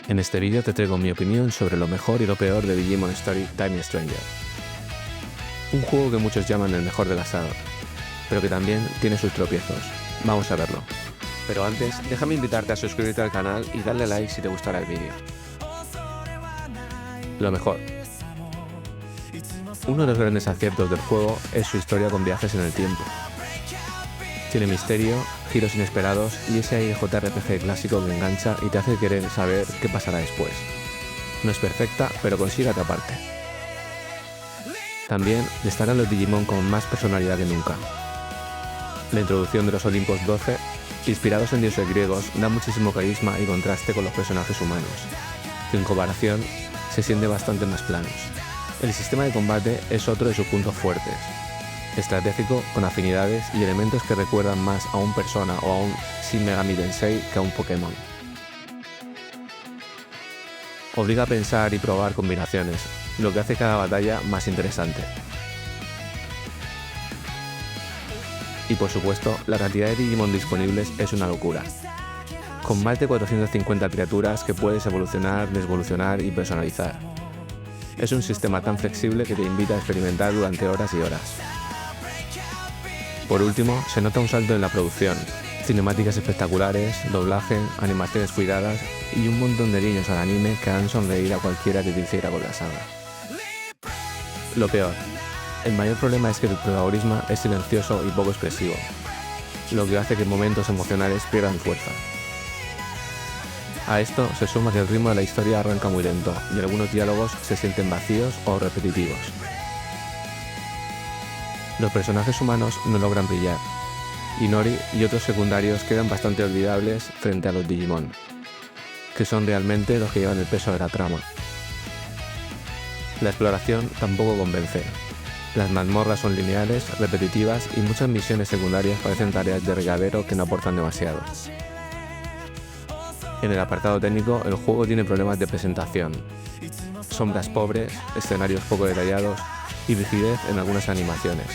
En este vídeo te traigo mi opinión sobre lo mejor y lo peor de Digimon Story Time Stranger. Un juego que muchos llaman el mejor de la saga, pero que también tiene sus tropiezos. Vamos a verlo. Pero antes, déjame invitarte a suscribirte al canal y darle like si te gustará el vídeo. Lo mejor. Uno de los grandes aciertos del juego es su historia con viajes en el tiempo. Tiene misterio, giros inesperados y ese JRPG clásico que engancha y te hace querer saber qué pasará después. No es perfecta, pero consigue atraparte. También destacan los Digimon con más personalidad que nunca. La introducción de los Olympus 12, inspirados en dioses griegos, da muchísimo carisma y contraste con los personajes humanos, que en comparación se sienten bastante más planos. El sistema de combate es otro de sus puntos fuertes. Estratégico, con afinidades y elementos que recuerdan más a un Persona o a un Shin Megami Tensei que a un Pokémon. Obliga a pensar y probar combinaciones, lo que hace cada batalla más interesante. Y por supuesto, la cantidad de Digimon disponibles es una locura. Con más de 450 criaturas que puedes evolucionar, desevolucionar y personalizar. Es un sistema tan flexible que te invita a experimentar durante horas y horas. Por último, se nota un salto en la producción, cinemáticas espectaculares, doblaje, animaciones cuidadas y un montón de guiños al anime que harán sonreír a cualquiera que te hiciera con la saga. Lo peor. El mayor problema es que el protagonismo es silencioso y poco expresivo, lo que hace que momentos emocionales pierdan fuerza. A esto se suma que el ritmo de la historia arranca muy lento y algunos diálogos se sienten vacíos o repetitivos. Los personajes humanos no logran brillar, y Nori y otros secundarios quedan bastante olvidables frente a los Digimon, que son realmente los que llevan el peso de la trama. La exploración tampoco convence. Las mazmorras son lineales, repetitivas y muchas misiones secundarias parecen tareas de regadero que no aportan demasiado. En el apartado técnico, el juego tiene problemas de presentación, sombras pobres, escenarios poco detallados y rigidez en algunas animaciones.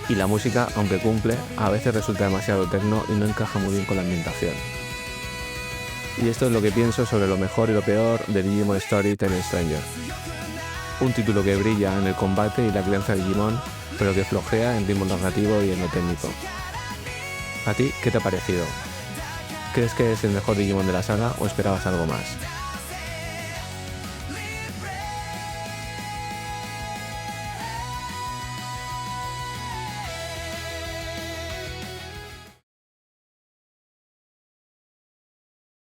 Y la música, aunque cumple, a veces resulta demasiado techno y no encaja muy bien con la ambientación. Y esto es lo que pienso sobre lo mejor y lo peor de Digimon Story Time Stranger. Un título que brilla en el combate y la crianza de Digimon, pero que flojea en ritmo narrativo y en lo técnico. ¿A ti qué te ha parecido? ¿Crees que es el mejor Digimon de la saga o esperabas algo más?